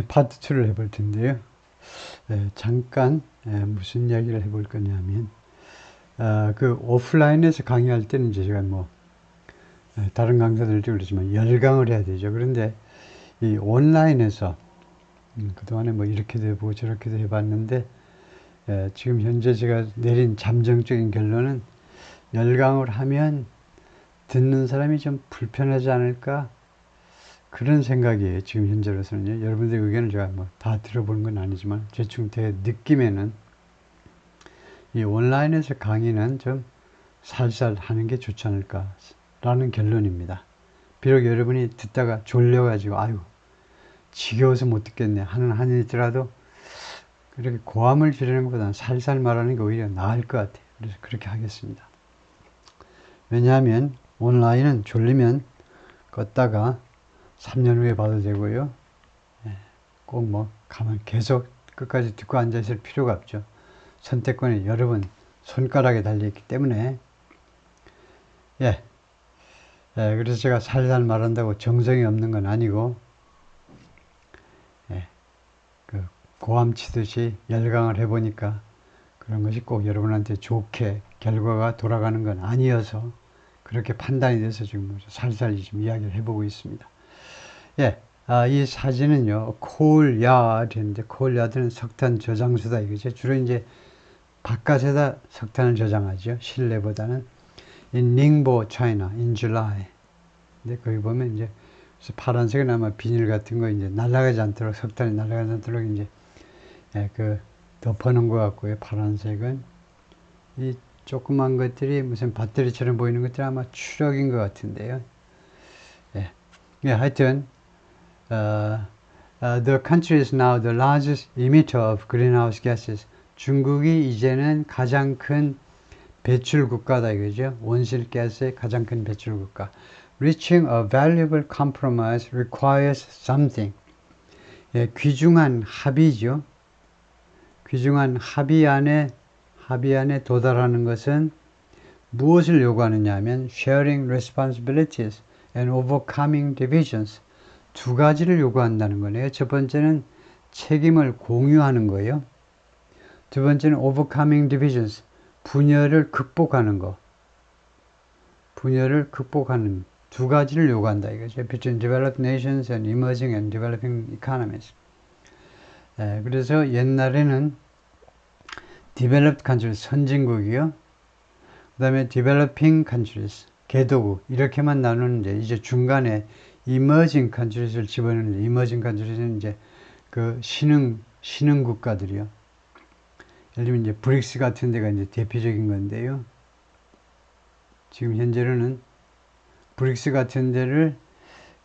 파트 2를 해볼 텐데요. 잠깐 무슨 이야기를 해볼 거냐면 그 오프라인에서 강의할 때는 이제 제가 뭐 다른 강사들도 그렇지만 열강을 해야 되죠. 그런데 이 온라인에서 그동안에 뭐 이렇게도 해보고 저렇게도 해봤는데 지금 현재 제가 내린 잠정적인 결론은 열강을 하면 듣는 사람이 좀 불편하지 않을까 그런 생각이에요. 지금 현재로서는요. 여러분들의 의견을 제가 뭐 다 들어보는 건 아니지만 대충 제 느낌에는 이 온라인에서 강의는 좀 살살 하는 게 좋지 않을까라는 결론입니다. 비록 여러분이 듣다가 졸려가지고 아유 지겨워서 못 듣겠네 하는 한이 있더라도 그렇게 고함을 지르는 것보다는 살살 말하는 게 오히려 나을 것 같아요. 그래서 그렇게 하겠습니다. 왜냐하면 온라인은 졸리면 껐다가 3년 후에 봐도 되고요. 꼭 뭐 가만 계속 끝까지 듣고 앉아 있을 필요가 없죠. 선택권이 여러분 손가락에 달려있기 때문에 그래서 제가 살살 말한다고 정성이 없는 건 아니고 그 고함 치듯이 열강을 해보니까 그런 것이 꼭 여러분한테 좋게 결과가 돌아가는 건 아니어서 그렇게 판단이 돼서 지금 살살 좀 이야기를 해보고 있습니다. 이 사진은요, 콜야드인데, 콜야드는 석탄 저장소다 이거죠. 주로 이제 바깥에다 석탄을 저장하죠. 실내보다는. In Ningbo, China, in July. 근데 거기 보면 이제 파란색은 아마 비닐 같은 거 이제 날아가지 않도록, 석탄이 날아가지 않도록 이제 그 덮어놓은 것 같고요. 파란색은. 이 조그만 것들이 무슨 배터리처럼 보이는 것들이 아마 추력인 것 같은데요. 하여튼, the country is now the largest emitter of greenhouse gases. 중국이 이제는 가장 큰 배출 국가다 이거죠. 온실가스의 가장 큰 배출 국가. Reaching a valuable compromise requires something. 귀중한 합의죠. 귀중한 합의 안에 도달하는 것은 무엇을 요구하느냐 하면 sharing responsibilities and overcoming divisions. 두 가지를 요구한다는 거네요. 첫 번째는 책임을 공유하는 거예요. 두 번째는 overcoming divisions. 분열을 극복하는 거. 분열을 극복하는 두 가지를 요구한다 이거죠. Between developed nations and emerging and developing economies. 그래서 옛날에는 developed countries, 선진국이요. 그 다음에 developing countries, 개도국 이렇게만 나누는데 이제 중간에 emerging countries를 집어넣는데 emerging countries는 이제 그 신흥 국가들이요. 예를 들면 이제 브릭스 같은 데가 이제 대표적인 건데요. 지금 현재로는 브릭스 같은 데를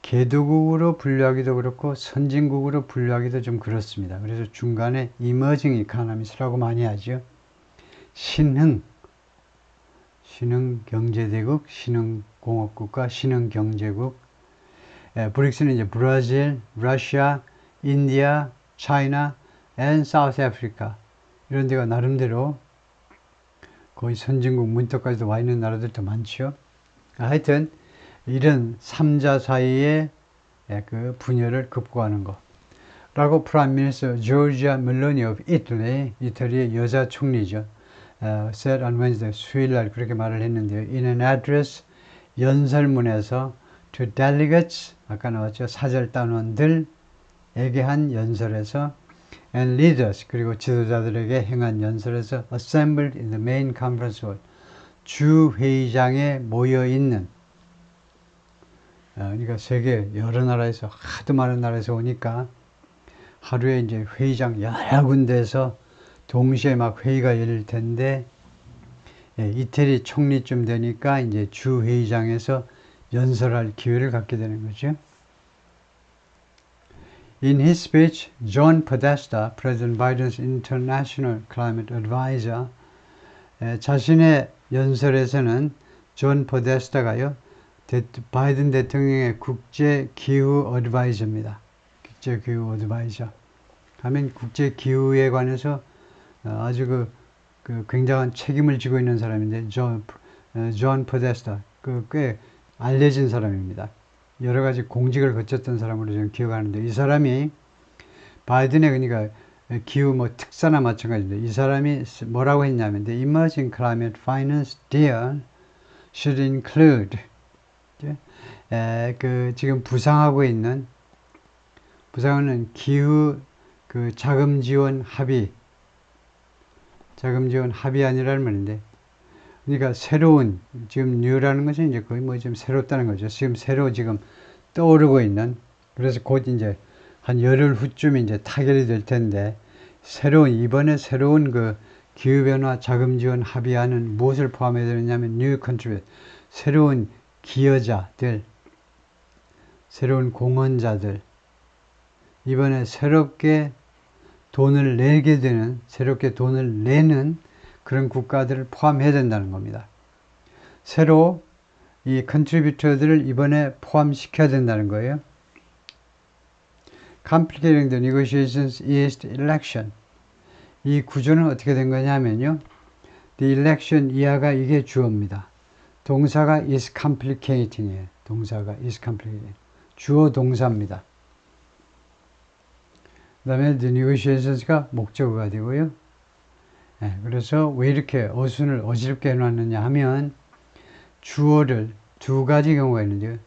개도국으로 분류하기도 그렇고 선진국으로 분류하기도 좀 그렇습니다. 그래서 중간에 emerging economies라고 많이 하죠. 신흥 경제대국, 신흥 공업국가, 신흥 경제국. 브릭스는 이제 브라질, 러시아, 인디아, 차이나, and 사우스 아프리카 이런 데가 나름대로 거의 선진국 문턱까지도 와 있는 나라들도 많죠. 하여튼 이런 3자 사이의 그 분열을 극복하는 거 라고 프라임 미니스터 조지아 멜로니 오브 이탈리의 여자 총리죠. said on Wednesday, 수요일날 그렇게 말을 했는데요. In an address, 연설문에서 to delegates, 아까 나왔죠. 사절단원들에게 한 연설에서 and leaders, 그리고 지도자들에게 행한 연설에서 assembled in the main conference hall, 주 회의장에 모여있는 그러니까 세계 여러 나라에서 하도 많은 나라에서 오니까 하루에 이제 회의장 여러 군데에서 동시에 막 회의가 열릴 텐데 이태리 총리쯤 되니까 이제 주 회의장에서 연설할 기회를 갖게 되는 거죠. In his speech, John Podesta, President Biden's international climate advisor, 자신의 연설에서는 존 포데스타가요, 바이든 대통령의 국제 기후 어드바이저입니다. 국제 기후 어드바이저. 하면 국제 기후에 관해서 아주 그 굉장한 책임을 지고 있는 사람인데 존 포데스타 꽤 알려진 사람입니다. 여러 가지 공직을 거쳤던 사람으로 저는 기억하는데 이 사람이 바이든의 그러니까 기후 뭐 특사나 마찬가지인데 이 사람이 뭐라고 했냐면 The emerging climate finance deal should include 그 지금 부상하는 기후 그 자금 지원 합의안이라는 말인데 그러니까 새로운 지금 뉴라는 것은 이제 거의 뭐 좀 새롭다는 거죠. 지금 떠오르고 있는 그래서 곧 이제 한 열흘 후쯤 이제 타결이 될 텐데 이번에 새로운 그 기후변화 자금 지원 합의안은 무엇을 포함해야 되느냐면 new contribute 새로운 기여자들 새로운 공헌자들 이번에 새롭게 돈을 내는 그런 국가들을 포함해야 된다는 겁니다. 새로 이 컨트리뷰터들을 이번에 포함시켜야 된다는 거예요. Complicating the negotiations is the election. 이 구조는 어떻게 된 거냐면요. The election 이하가 이게 주어입니다. 동사가 is complicating이에요. 동사가 is complicating. 주어 동사입니다. 그 다음에 the negotiations가 목적어가 되고요. 그래서 왜 이렇게 어순을 어지럽게 해놨느냐 하면 주어를 두 가지 경우가 있는데요.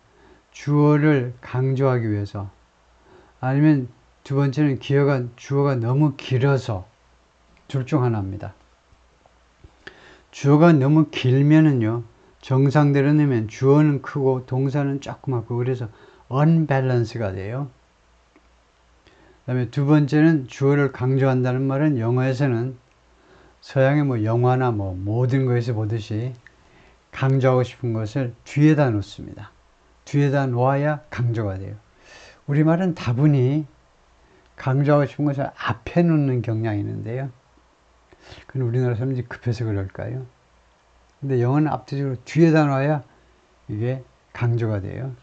주어를 강조하기 위해서 아니면 두 번째는 주어가 너무 길어서 둘 중 하나입니다. 주어가 너무 길면은요. 정상대로 내면 주어는 크고 동사는 조그맣고 그래서 unbalance가 돼요. 그 다음에 두 번째는 주어를 강조한다는 말은 영어에서는 서양의 뭐 영화나 뭐 모든 거에서 보듯이 강조하고 싶은 것을 뒤에다 놓습니다. 뒤에다 놓아야 강조가 돼요. 우리말은 다분히 강조하고 싶은 것을 앞에 놓는 경향이 있는데요. 그건 우리나라 사람들이 급해서 그럴까요? 근데 영어는 압도적으로 뒤에다 놔야 이게 강조가 돼요.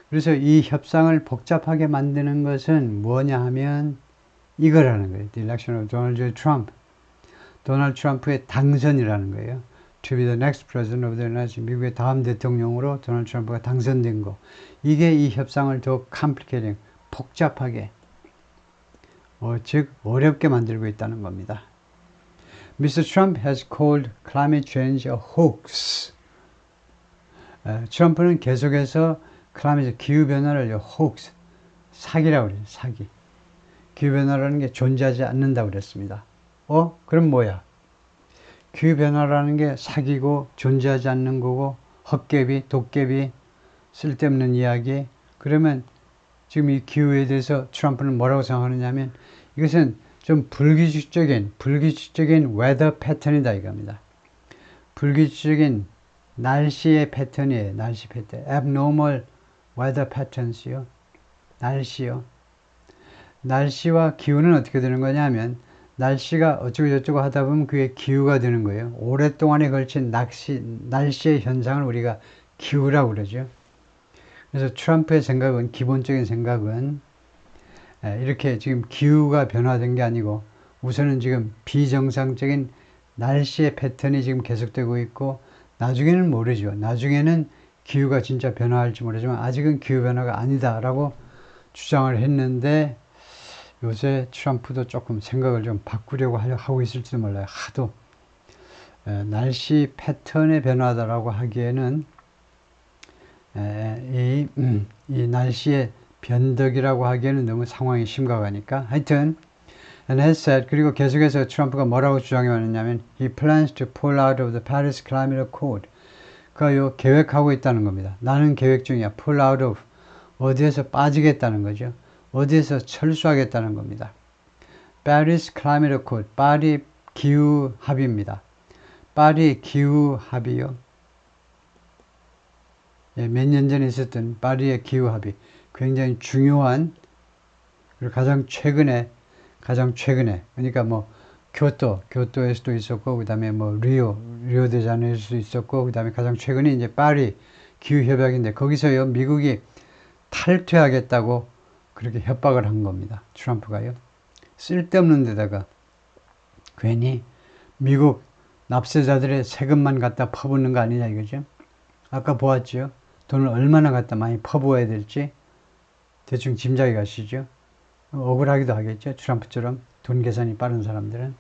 그래서 이 협상을 복잡하게 만드는 것은 뭐냐 하면 이거라는 거예요. The election of Donald J. Trump. 도널드 트럼프의 당선이라는 거예요. To be the next president of the United States. 미국의 다음 대통령으로 도널드 트럼프가 당선된 거. 이게 이 협상을 더 complicating, 복잡하게, 즉 어렵게 만들고 있다는 겁니다. Mr. Trump has called climate change a hoax. 트럼프는 계속해서 기후변화를 hoax, 사기라고 그래요. 사기. 기후변화라는 게 존재하지 않는다고 그랬습니다. 그럼 뭐야? 기후변화라는 게 사기고 존재하지 않는 거고 헛개비, 도깨비, 쓸데없는 이야기. 그러면 지금 이 기후에 대해서 트럼프는 뭐라고 생각하느냐면 이것은 좀 불규칙적인 weather 패턴이다 이겁니다. 불규칙적인 날씨의 패턴이에요. 날씨 패턴. abnormal weather patterns요. 날씨요. 날씨와 기후는 어떻게 되는 거냐면 날씨가 어쩌고저쩌고 하다 보면 그게 기후가 되는 거예요. 오랫동안에 걸친 날씨의 현상을 우리가 기후라고 그러죠. 그래서 트럼프의 기본적인 생각은 이렇게 지금 기후가 변화된 게 아니고 우선은 지금 비정상적인 날씨의 패턴이 지금 계속되고 있고 나중에는 모르죠. 나중에는 기후가 진짜 변화할지 모르지만 아직은 기후 변화가 아니다라고 주장을 했는데 요새 트럼프도 조금 생각을 좀 바꾸려고 하고 있을지도 몰라요. 하도 날씨 패턴의 변화다라고 하기에는 이 날씨의 변덕이라고 하기에는 너무 상황이 심각하니까 하여튼 and has said 그리고 계속해서 트럼프가 뭐라고 주장해 왔느냐면 he plans to pull out of the Paris Climate Accord 그가 계획하고 있다는 겁니다. 나는 계획 중이야. pull out of 어디에서 빠지겠다는 거죠. 어디에서 철수하겠다는 겁니다. Paris Climate Accord 파리 기후 합의입니다. 파리 기후 합의요. 몇 년 전에 있었던 파리의 기후 합의 굉장히 중요한 그리고 가장 최근에 그러니까 뭐 교토에서도 있었고 그다음에 뭐 리오데자네이루에서도 있었고 그다음에 가장 최근에 이제 파리 기후 협약인데 거기서요 미국이 탈퇴하겠다고 그렇게 협박을 한 겁니다. 트럼프가요. 쓸데없는 데다가 괜히 미국 납세자들의 세금만 갖다 퍼붓는 거 아니냐 이거죠. 아까 보았죠. 돈을 얼마나 갖다 많이 퍼부어야 될지 대충 짐작이 가시죠. 억울하기도 하겠죠. 트럼프처럼 돈 계산이 빠른 사람들은.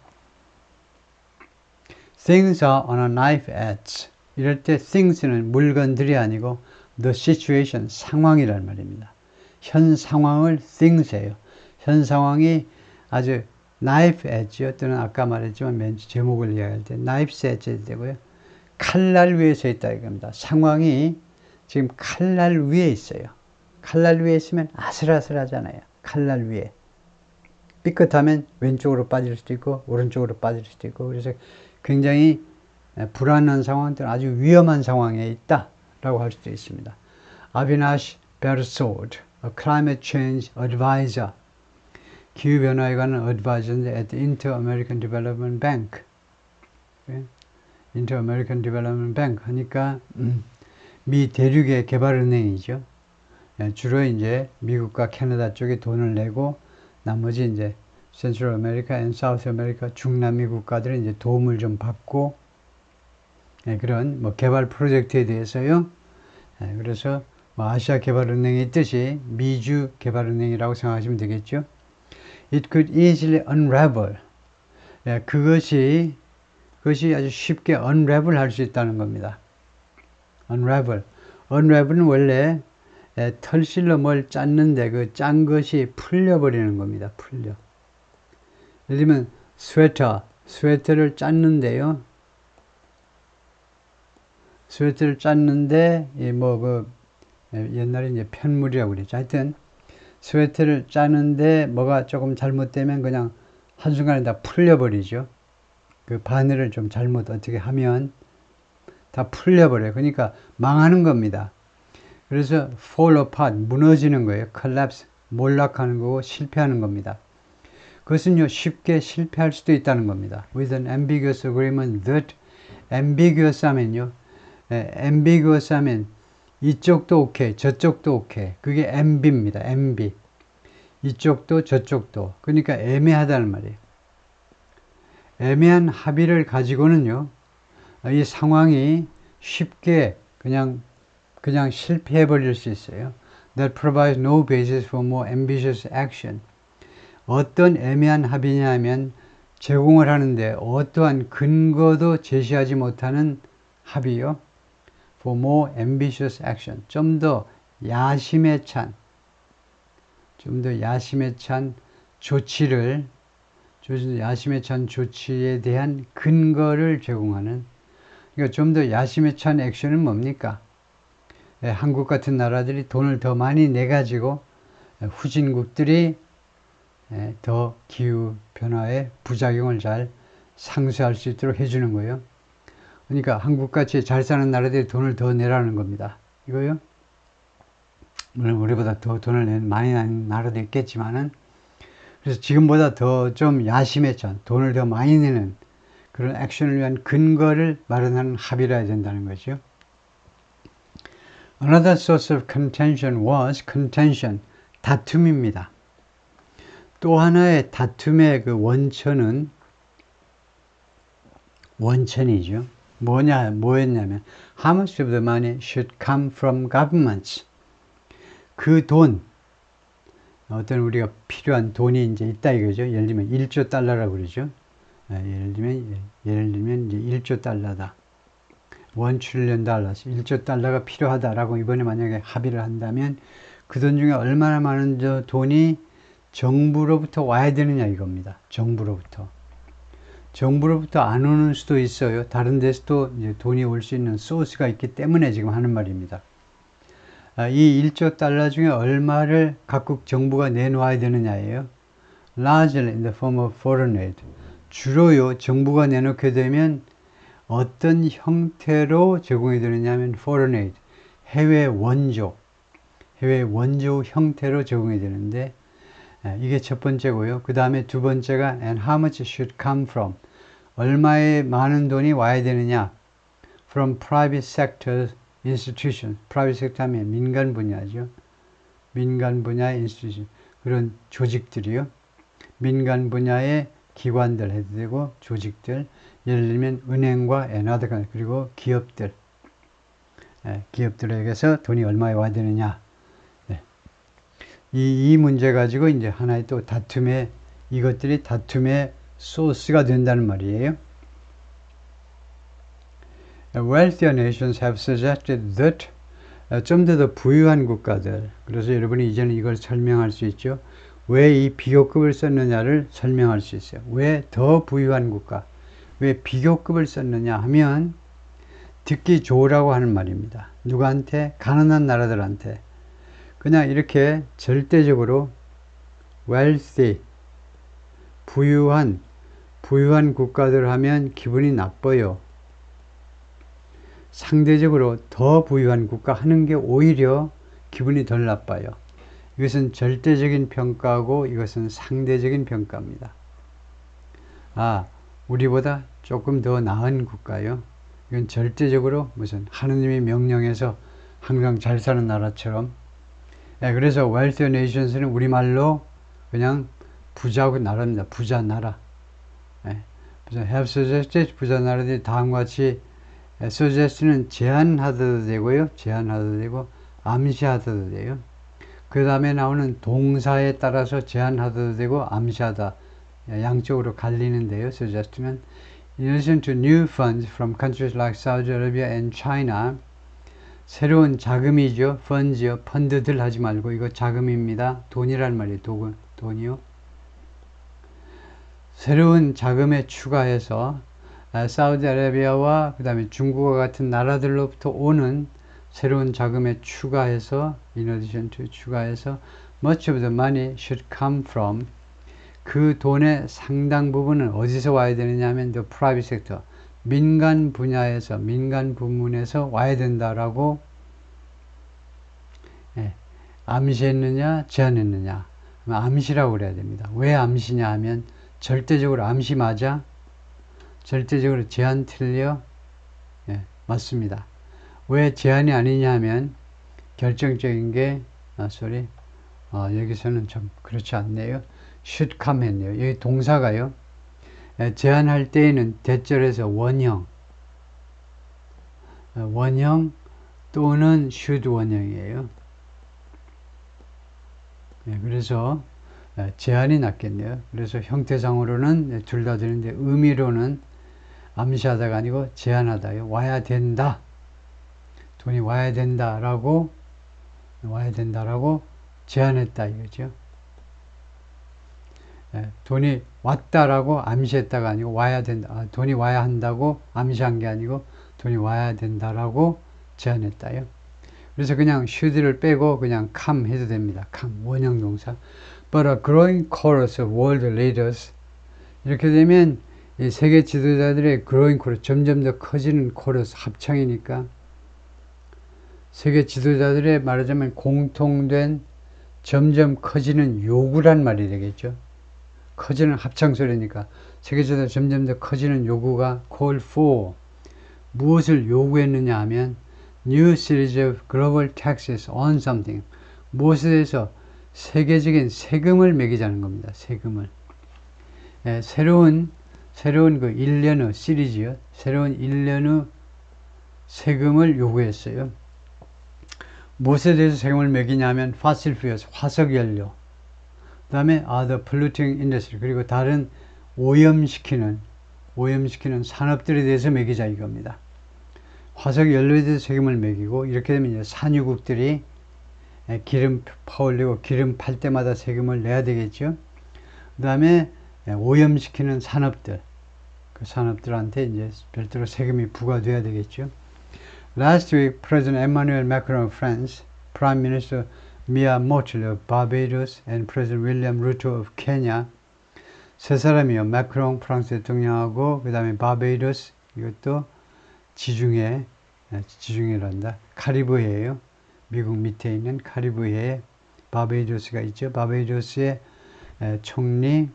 Things are on a knife edge. 이럴 때 things는 물건들이 아니고 the situation, 상황이란 말입니다. 현 상황을 things예요. 현 상황이 아주 knife edge, 또는 아까 말했지만 맨 제목을 이야기할 때 knife edge 되고요. 칼날 위에 서 있다 이겁니다. 상황이 지금 칼날 위에 있어요. 칼날 위에 있으면 아슬아슬하잖아요. 칼날 위에. 삐끗하면 왼쪽으로 빠질 수도 있고 오른쪽으로 빠질 수도 있고, 그래서 굉장히 불안한 상황 또는 아주 위험한 상황에 있다라고 할 수도 있습니다. 아비나시 베르소드, a climate change advisor, 기후변화에 관한 advisor인데 at the Inter-American Development Bank. Inter-American Development Bank 하니까 미 대륙의 개발은행이죠. 주로 이제 미국과 캐나다 쪽에 돈을 내고 나머지 이제 Central America and South America, 중남미 국가들은 이제 도움을 좀 받고, 그런 뭐 개발 프로젝트에 대해서요. 그래서 뭐 아시아 개발은행이 있듯이 미주 개발은행이라고 생각하시면 되겠죠. It could easily unravel. 그것이 아주 쉽게 unravel 할 수 있다는 겁니다. unravel. unravel은 원래 털실로 뭘 짰는데 그 짠 것이 풀려버리는 겁니다. 풀려. 예를 들면 스웨터를 짰는데요. 스웨터를 짰는데 옛날에 이제 편물이라고 그랬죠. 하여튼 스웨터를 짜는데 뭐가 조금 잘못되면 그냥 한순간에 다 풀려버리죠. 그 바늘을 좀 잘못 어떻게 하면 다 풀려버려요. 그러니까 망하는 겁니다. 그래서 fall apart, 무너지는 거예요. collapse, 몰락하는 거고 실패하는 겁니다. 그것은요, 쉽게 실패할 수도 있다는 겁니다. With an ambiguous agreement that, ambiguous 하면요, ambiguous 하면 이쪽도 오케이, 저쪽도 오케이. 그게 amb입니다. ambi. 이쪽도 저쪽도. 그러니까 애매하다는 말이에요. 애매한 합의를 가지고는요, 이 상황이 쉽게 그냥 실패해 버릴 수 있어요. That provides no basis for more ambitious action. 어떤 애매한 합의냐면 제공을 하는데 어떠한 근거도 제시하지 못하는 합의요. For more ambitious action. 좀 더 야심에 찬 조치를, 야심에 찬 조치에 대한 근거를 제공하는, 그러니까 좀 더 야심에 찬 액션은 뭡니까? 한국 같은 나라들이 돈을 더 많이 내가지고 후진국들이 더 기후변화의 부작용을 잘 상쇄할 수 있도록 해주는 거예요. 그러니까 한국같이 잘 사는 나라들이 돈을 더 내라는 겁니다. 이거요. 물론 우리보다 더 돈을 많이 내는 나라도 있겠지만은, 그래서 지금보다 더 좀 야심에 찬, 돈을 더 많이 내는 그런 액션을 위한 근거를 마련하는 합의를 해야 된다는 거죠. Another source of contention was contention, 다툼입니다. 또 하나의 다툼의 그 원천이죠. 뭐였냐면, how much of the money should come from governments? 그 돈, 어떤 우리가 필요한 돈이 이제 있다 이거죠. 예를 들면 1조 달러라고 그러죠. 예를 들면 이제 1조 달러다. 1 trillion dollars, 1조 달러가 필요하다라고 이번에 만약에 합의를 한다면 그 돈 중에 얼마나 많은 돈이 정부로부터 와야 되느냐 이겁니다. 정부로부터 안 오는 수도 있어요. 다른 데서도 이제 돈이 올 수 있는 소스가 있기 때문에 지금 하는 말입니다. 이 1조 달러 중에 얼마를 각국 정부가 내놓아야 되느냐예요. Largely in the form of foreign aid. 주로요, 정부가 내놓게 되면 어떤 형태로 제공이 되느냐면 foreign aid, 해외 원조 형태로 제공이 되는데, 이게 첫 번째고요. 그 다음에 두 번째가 and how much should come from, 얼마의 많은 돈이 와야 되느냐, from private sector institution, private sector 하면 민간 분야죠. 민간 분야의 institution, 그런 조직들이요. 민간 분야의 기관들 해도 되고 조직들, 예를 들면 은행과 another, 그리고 기업들에게서 돈이 얼마에 와야 되느냐. 이 문제 가지고 이제 하나의 또 이것들이 다툼의 소스가 된다는 말이에요. Wealthier nations have suggested that 좀 더 부유한 국가들, 그래서 여러분이 이제는 이걸 설명할 수 있죠. 왜 이 비교급을 썼느냐를 설명할 수 있어요. 왜 더 부유한 국가, 왜 비교급을 썼느냐 하면 듣기 좋으라고 하는 말입니다. 누구한테? 가난한 나라들한테. 그냥 이렇게 절대적으로 wealthy, 부유한 국가들 하면 기분이 나빠요. 상대적으로 더 부유한 국가 하는 게 오히려 기분이 덜 나빠요. 이것은 절대적인 평가고 이것은 상대적인 평가입니다. 아, 우리보다 조금 더 나은 국가요. 이건 절대적으로 무슨 하느님이 명령해서 항상 잘 사는 나라처럼. 그래서 wealthy nations는 우리말로 그냥 부자 나라입니다. 부자 나라. have suggested 부자 나라들이 다음과 같이 suggest는 제안하셔도 되고요. 제안하셔도 되고 암시하셔도 돼요. 그 다음에 나오는 동사에 따라서 제안하셔도 되고 암시하다 양쪽으로 갈리는데요. suggest는 in addition to new funds from countries like Saudi Arabia and China 새로운 자금이죠. funds요. 펀드들 하지 말고 이거 자금입니다. 돈이란 말이에요. 돈이요. 새로운 자금에 추가해서 사우디아라비아와 그 다음에 중국과 같은 나라들로부터 오는 새로운 자금에 추가해서 in addition to 추가해서 much of the money should come from 그 돈의 상당 부분은 어디서 와야 되느냐 하면 the private sector 민간 분야에서 민간 부문에서 와야 된다라고 암시했느냐 제안했느냐 암시라고 그래야 됩니다. 왜 암시냐 하면 절대적으로 암시 맞아? 절대적으로 제한 틀려? 맞습니다. 왜 제한이 아니냐 하면 결정적인 게 여기서는 좀 그렇지 않네요. should come 했네요. 여기 동사가요. 제한할 때에는 대절에서 원형 또는 should 원형이에요. 그래서 제한이 낫겠네요. 그래서 형태상으로는 둘 다 되는데 의미로는 암시하다가 아니고 제한하다요. 와야 된다. 돈이 와야 된다라고 제한했다 이거죠. 돈이 왔다라고 암시했다가 아니고 와야 된다. 돈이 와야 한다고 암시한 게 아니고 돈이 와야 된다라고 제한했다요. 그래서 그냥 should를 빼고 그냥 come 해도 됩니다. come 원형 동사. But a growing chorus of world leaders 이렇게 되면 이 세계 지도자들의 growing chorus 점점 더 커지는 코러스 합창이니까 세계 지도자들의 말하자면 공통된 점점 커지는 요구란 말이 되겠죠. 커지는 합창소리니까 세계 지도자 점점 더 커지는 요구가 call for 무엇을 요구했느냐 하면 new series of global taxes on something 무엇에 대해서 세계적인 세금을 매기자는 겁니다. 세금을 새로운 그 1년 후 시리즈요. 새로운 1년 후 세금을 요구했어요. 무엇에 대해서 세금을 매기냐면 fossil fuels, 화석연료 그 다음에 other polluting industry 그리고 다른 오염시키는 산업들에 대해서 매기자 이겁니다. 화석연료에 대해서 세금을 매기고 이렇게 되면 이제 산유국들이 기름 퍼올리고 기름 팔 때마다 세금을 내야 되겠죠. 그 다음에 오염시키는 산업들 그 산업들한테 이제 별도로 세금이 부과돼야 되겠죠. Last week, President Emmanuel Macron of France, Prime Minister Mia Mottley of Barbados, and President William Ruto of Kenya 세 사람이요. 마크롱 프랑스 대통령하고 그 다음에 바베이도스 이것도 지중해란다. 카리브해예요. 미국 밑에 있는 카리브해에 바베이도스가 있죠. 바베이도스의 총리,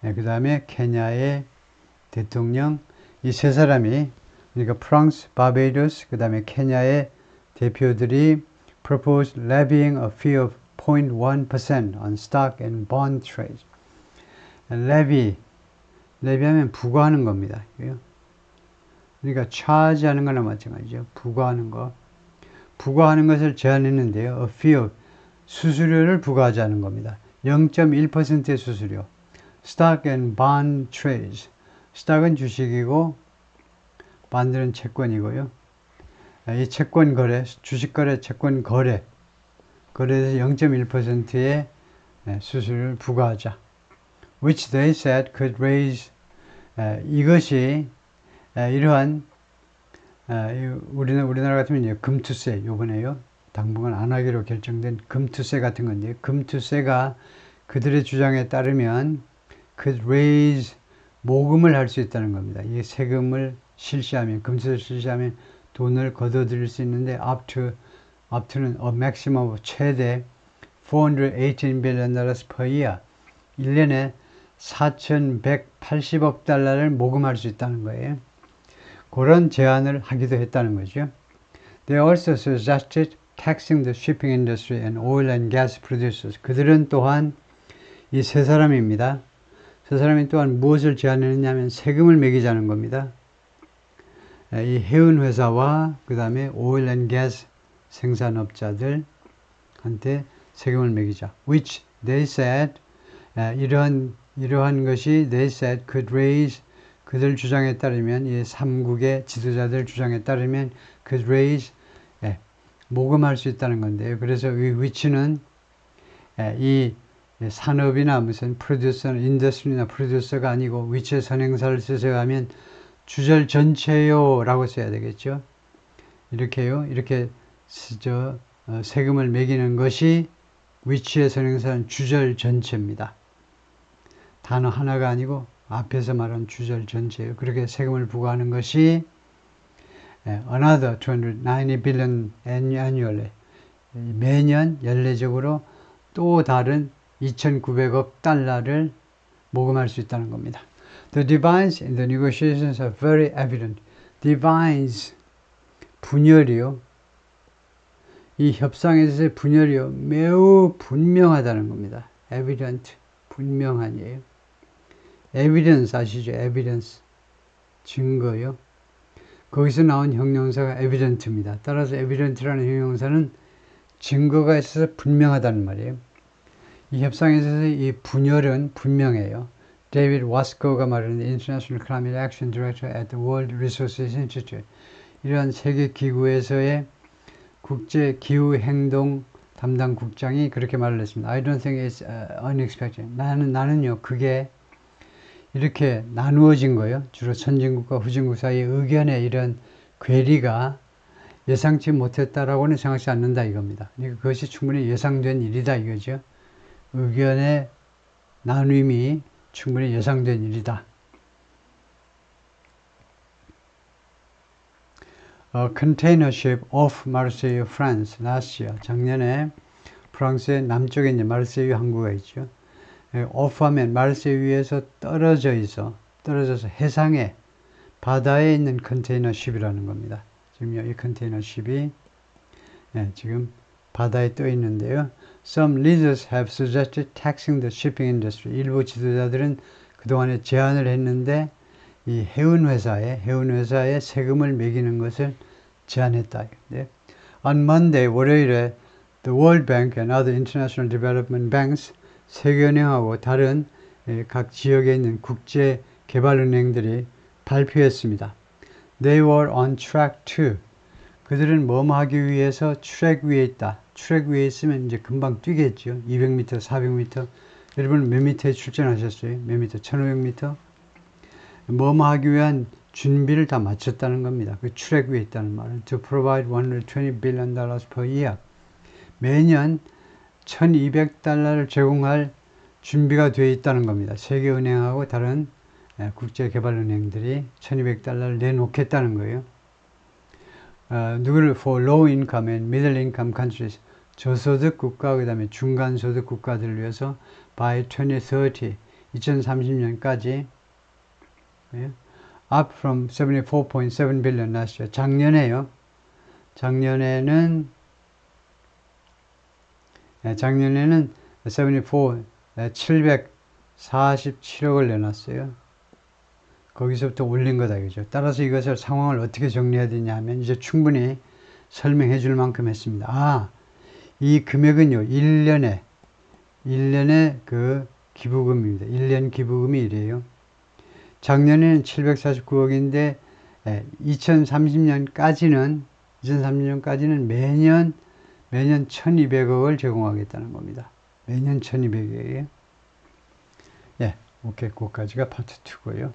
그 다음에 케냐의 대통령, 이 세 사람이, 그러니까 프랑스, 바베이도스, 그 다음에 케냐의 대표들이 proposed levying a fee of 0.1% on stock and bond trade. levy하면 부과하는 겁니다. 그러니까 charge하는 거나 마찬가지죠. 부과하는 것을 제한했는데요. a fee of 수수료를 부과하자는 겁니다. 0.1%의 수수료. Stock and Bond Trades. 스탁은 주식이고 반드는 채권이고요. 이 채권 거래, 주식 거래, 채권 거래, 거래에서 0.1%의 수수료를 부과하자. Which they said could raise, 이것이 이러한 우리나라 같으면 이제 금투세, 요번에요. 당분간 안 하기로 결정된 금투세 같은 건데, 금투세가 그들의 주장에 따르면 could raise, 모금을 할 수 있다는 겁니다. 이 세금을 실시하면, 금투세를 실시하면 돈을 걷어들일 수 있는데 upto는 a maximum of 최대 $418 billion per year, 1년에 4,180억 달러를 모금할 수 있다는 거예요. 그런 제안을 하기도 했다는 거죠. They also suggested taxing the shipping industry and oil and gas producers. 그들은 또한 이 세 사람입니다. 세 사람이 또한 무엇을 제안했냐면 세금을 매기자는 겁니다. 이 해운 회사와 그 다음에 오일 앤 가스 생산업자들한테 세금을 매기자. Which they said, 이러한 것이 they said could raise, 그들 주장에 따르면, 이 삼국의 지도자들 주장에 따르면 could raise, 모금할 수 있다는 건데요. 그래서 이 which는 이 산업이나 무슨 프로듀서, 인더스트리나 프로듀서가 아니고 which의 선행사를 써서 하면 주절 전체요 라고 써야 되겠죠. 이렇게요. 이렇게 세금을 매기는 것이 which의 선행사는 주절 전체입니다. 단어 하나가 아니고 앞에서 말한 주절 전체예요. 그렇게 세금을 부과하는 것이 another 290 billion annually, 매년 연례적으로 또 다른 2,900억 달러를 모금할 수 있다는 겁니다. The divisions in the negotiations are very evident. Divisions, 분열이요. 이 협상에서의 분열이요. 매우 분명하다는 겁니다. Evident, 분명한이에요. Evidence 아시죠? Evidence, 증거요. 거기서 나온 형용사가 evident입니다. 따라서 evident라는 형용사는 증거가 있어서 분명하다는 말이에요. 이 협상에서의 이 분열은 분명해요. 데이비드 와스코가 말하는 International Climate Action Director at the World Resources Institute, 이러한 세계기구에서의 국제기후행동 담당 국장이 그렇게 말을 했습니다. I don't think it's unexpected. 나는요, 그게 이렇게 나누어진 거예요. 주로 선진국과 후진국 사이의 의견의 이런 괴리가 예상치 못했다라고는 생각하지 않는다 이겁니다. 그러니까 그것이 충분히 예상된 일이다 이거죠. 의견의 나눔이 충분히 예상된 일이다. A container ship off Marseille, France, last year. 작년에 프랑스의 남쪽에 있는 마르세유 항구가 있죠. off하면 마르세유 위에서 떨어져서 해상에, 바다에 있는 컨테이너 십이라는 겁니다. 지금 이 컨테이너 십이 지금 바다에 떠 있는데요. Some leaders have suggested taxing the shipping industry. 일부 지도자들은 그동안에 제안을 했는데 이 해운 회사에 세금을 매기는 것을 제안했다. On Monday, 월요일에 the World Bank and other international development banks, 세계은행하고 다른 각 지역에 있는 국제 개발은행들이 발표했습니다. They were on track to. 그들은 뭐뭐 하기 위해서 트랙 위에 있다. 트랙 위에 있으면 이제 금방 뛰겠죠. 200m, 400m. 여러분 몇 미터에 출전하셨어요? 몇 미터? 1500m? 뭐뭐 하기 위한 준비를 다 마쳤다는 겁니다. 그 트랙 위에 있다는 말은 to provide $120 billion per year. 매년 1200달러를 제공할 준비가 되어 있다는 겁니다. 세계은행하고 다른 국제개발은행들이 1200달러를 내놓겠다는 거예요. 누구를 for low income and middle income countries, 저소득 국가, 그 다음에 중간소득 국가들을 위해서 by 2030, 2030년까지 up from 74.7 billion last year. 작년에는 747억을 내놨어요. 거기서부터 올린 거다 이거죠. 따라서 이것을 상황을 어떻게 정리해야 되냐 하면 이제 충분히 설명해 줄 만큼 했습니다. 이 금액은요, 1년에 그 기부금입니다. 1년 기부금이 이래요. 작년에는 749억인데, 2030년까지는 매년 1200억을 제공하겠다는 겁니다. 매년 1200억이에요. 예, 오케이. 그거까지가 파트 2고요.